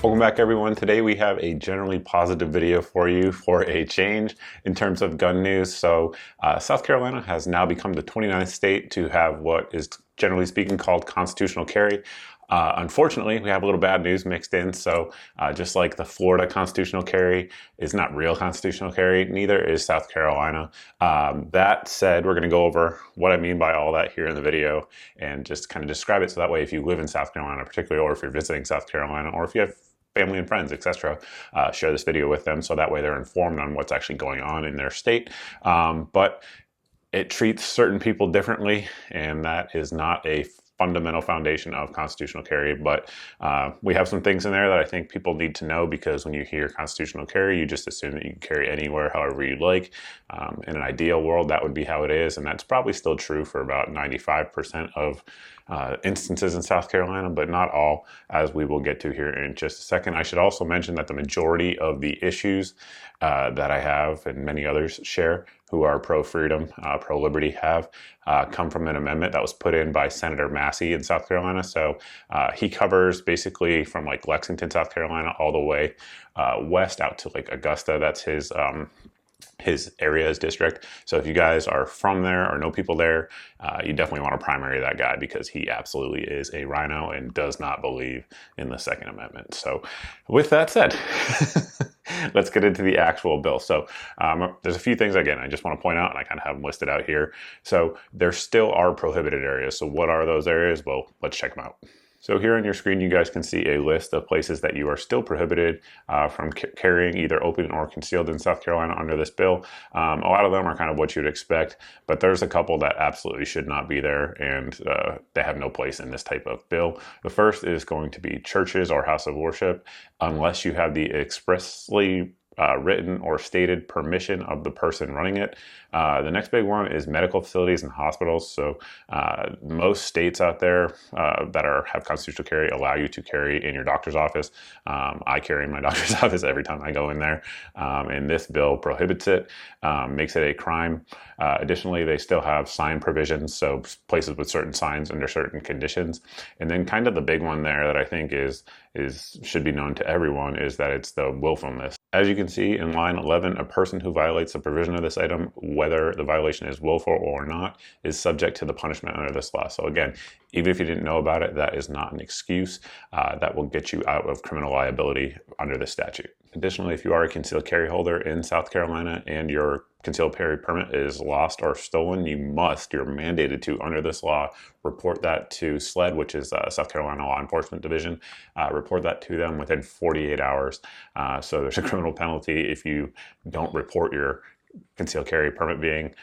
Welcome back, everyone. Today we have a generally positive video for you for a change in terms of gun news. South Carolina has now become the 29th state to have what is generally speaking called constitutional carry. Unfortunately, we have a little bad news mixed in. Just like the Florida constitutional carry is not real constitutional carry, neither is South Carolina. That said, we're going to go over what I mean by all that here in the video and just kind of describe it so that way if you live in South Carolina particularly, or if you're visiting South Carolina, or if you have family and friends, etc., share this video with them so that way they're informed on what's actually going on in their state. But it treats certain people differently, and that is not a fundamental foundation of constitutional carry, but we have some things in there that I think people need to know, because when you hear constitutional carry, you just assume that you can carry anywhere, however you'd like. In an ideal world, that would be how it is, and that's probably still true for about 95% of instances in South Carolina, but not all, as we will get to here in just a second. I should also mention that the majority of the issues that I have and many others share who are pro-freedom, pro-liberty have come from an amendment that was put in by Senator Massey in South Carolina. So he covers basically from like Lexington, South Carolina, all the way west out to like Augusta. That's his area, his district. So if you guys are from there or know people there, you definitely want to primary that guy, because he absolutely is a rhino and does not believe in the Second Amendment. So with that said, let's get into the actual bill. So there's a few things, again, I just want to point out, and I kind of have them listed out here. So there still are prohibited areas. So what are those areas? Well, let's check them out. So here on your screen, you guys can see a list of places that you are still prohibited from carrying, either open or concealed, in South Carolina under this bill. A lot of them are kind of what you'd expect, but there's a couple that absolutely should not be there, and they have no place in this type of bill. The first is going to be churches or house of worship, unless you have the expressly written or stated permission of the person running it. The next big one is medical facilities and hospitals. So most states out there that have constitutional carry allow you to carry in your doctor's office. I carry in my doctor's office every time I go in there, and this bill prohibits it, makes it a crime. Additionally, they still have sign provisions, so places with certain signs under certain conditions. And then kind of the big one there that I think should be known to everyone is that it's the willfulness. As you can see in line 11, a person who violates the provision of this item, whether the violation is willful or not, is subject to the punishment under this law. So again, even if you didn't know about it, that is not an excuse that will get you out of criminal liability under this statute. Additionally, if you are a concealed carry holder in South Carolina and your concealed carry permit is lost or stolen, you're mandated to, under this law, report that to SLED, which is South Carolina Law Enforcement Division. Report that to them within 48 hours. So there's a criminal penalty if you don't report your concealed carry permit being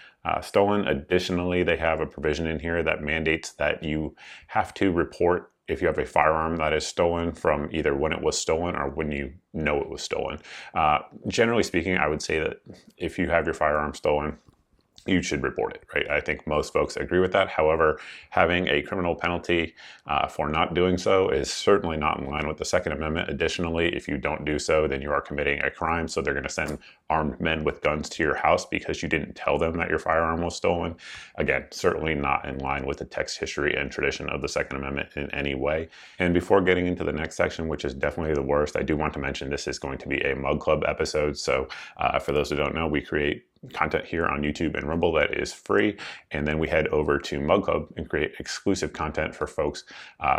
stolen. Additionally, they have a provision in here that mandates that you have to report if you have a firearm that is stolen, from either when it was stolen or when you know it was stolen. Generally speaking, I would say that if you have your firearm stolen, you should report it, right? I think most folks agree with that. However, having a criminal penalty for not doing so is certainly not in line with the Second Amendment. Additionally, if you don't do so, then you are committing a crime. So they're going to send armed men with guns to your house because you didn't tell them that your firearm was stolen. Again, certainly not in line with the text, history, and tradition of the Second Amendment in any way. And before getting into the next section, which is definitely the worst, I do want to mention this is going to be a Mug Club episode. So for those who don't know, we create content here on YouTube and Rumble that is free, and then we head over to Mug Club and create exclusive content for folks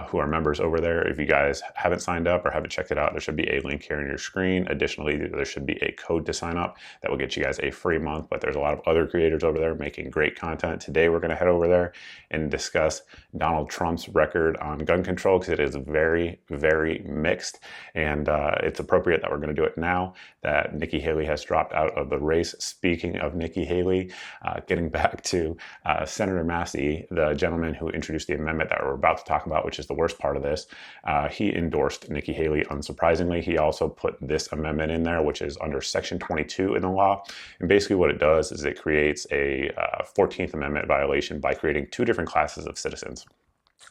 who are members over there. If you guys haven't signed up or haven't checked it out, there should be a link here on your screen. Additionally, there should be a code to sign up that will get you guys a free month, but there's a lot of other creators over there making great content. Today we're going to head over there and discuss Donald Trump's record on gun control, because it is very, very mixed, and it's appropriate that we're going to do it now that Nikki Haley has dropped out of the race. Speaking of Nikki Haley, getting back to Senator Massey, the gentleman who introduced the amendment that we're about to talk about, which is the worst part of this, he endorsed Nikki Haley, unsurprisingly. He also put this amendment in there, which is under Section 22 in the law. And basically what it does is it creates a 14th Amendment violation by creating two different classes of citizens.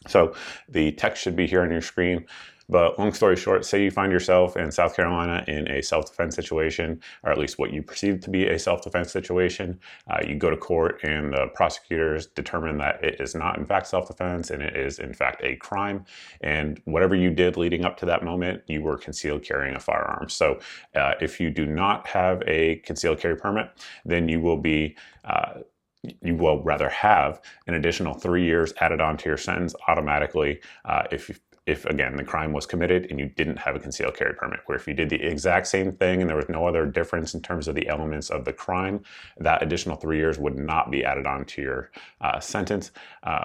So the text should be here on your screen. But long story short, say you find yourself in South Carolina in a self-defense situation, or at least what you perceive to be a self-defense situation. You go to court and the prosecutors determine that it is not in fact self-defense and it is in fact a crime. And whatever you did leading up to that moment, you were concealed carrying a firearm. So if you do not have a concealed carry permit, then you will be you will rather have an additional 3 years added onto your sentence automatically if again, the crime was committed and you didn't have a concealed carry permit, where if you did the exact same thing and there was no other difference in terms of the elements of the crime, that additional 3 years would not be added on to your sentence,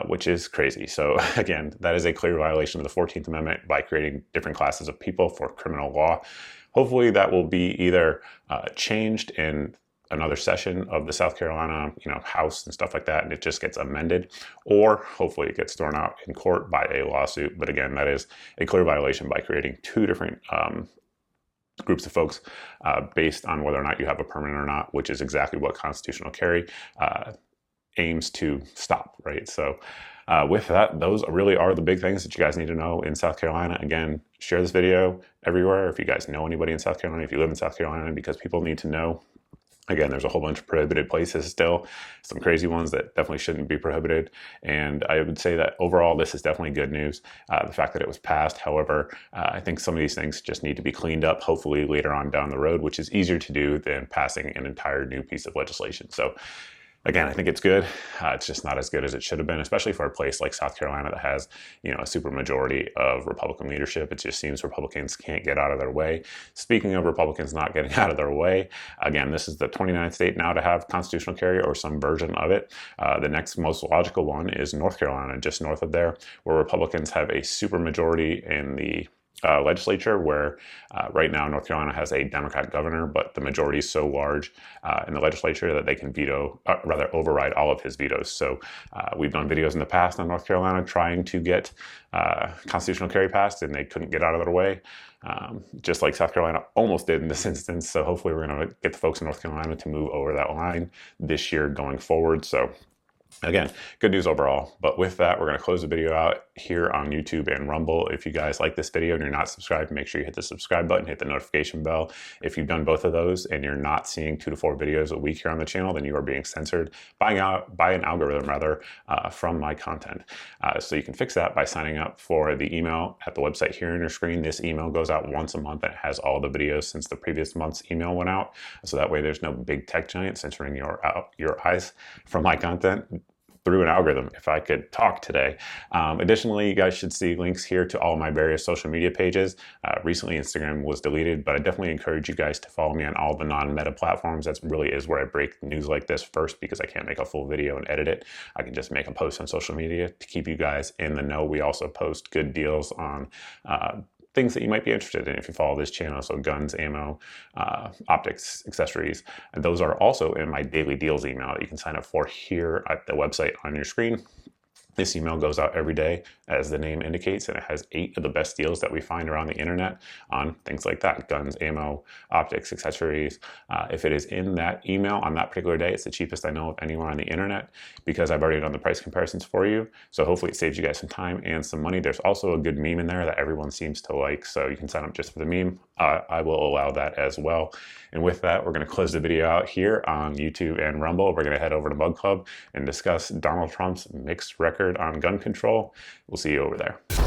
which is crazy. So again, that is a clear violation of the 14th Amendment by creating different classes of people for criminal law. Hopefully that will be either changed in another session of the South Carolina, House and stuff like that, and it just gets amended, or hopefully it gets thrown out in court by a lawsuit. But again, that is a clear violation by creating two different groups of folks based on whether or not you have a permit or not, which is exactly what constitutional carry aims to stop, right? So with that, those really are the big things that you guys need to know in South Carolina. Again, share this video everywhere if you guys know anybody in South Carolina, if you live in South Carolina, because people need to know. Again, there's a whole bunch of prohibited places still, some crazy ones that definitely shouldn't be prohibited. And I would say that overall, this is definitely good news, the fact that it was passed. However, I think some of these things just need to be cleaned up, hopefully later on down the road, which is easier to do than passing an entire new piece of legislation. So again, I think it's good. It's just not as good as it should have been, especially for a place like South Carolina that has, a super majority of Republican leadership. It just seems Republicans can't get out of their way. Speaking of Republicans not getting out of their way, again, this is the 29th state now to have constitutional carry or some version of it. The next most logical one is North Carolina, just north of there, where Republicans have a super majority in the legislature, where right now North Carolina has a Democrat governor, but the majority is so large in the legislature that they can override all of his vetoes. So we've done videos in the past on North Carolina trying to get constitutional carry passed, and they couldn't get out of their way, just like South Carolina almost did in this instance. So hopefully we're going to get the folks in North Carolina to move over that line this year going forward. So again, good news overall. But with that, we're going to close the video out here on YouTube and Rumble. If you guys like this video and you're not subscribed, make sure you hit the subscribe button, hit the notification bell. If you've done both of those and you're not seeing 2 to 4 videos a week here on the channel, then you are being censored by an algorithm from my content. So you can fix that by signing up for the email at the website here on your screen. This email goes out once a month and it has all the videos since the previous month's email went out. So that way there's no big tech giant censoring your eyes from my content through an algorithm, if I could talk today. Additionally, you guys should see links here to all my various social media pages. Recently, Instagram was deleted, but I definitely encourage you guys to follow me on all the non-meta platforms. That really is where I break news like this first, because I can't make a full video and edit it. I can just make a post on social media to keep you guys in the know. We also post good deals on things that you might be interested in if you follow this channel. So guns, ammo, optics, accessories. And those are also in my daily deals email that you can sign up for here at the website on your screen. This email goes out every day, as the name indicates, and it has 8 of the best deals that we find around the internet on things like that: guns, ammo, optics, accessories. If it is in that email on that particular day, it's the cheapest I know of anywhere on the internet, because I've already done the price comparisons for you. So hopefully it saves you guys some time and some money. There's also a good meme in there that everyone seems to like, so you can sign up just for the meme. I will allow that as well. And with that, we're going to close the video out here on YouTube and Rumble. We're going to head over to Mug Club and discuss Donald Trump's mixed record on gun control. We'll see you over there.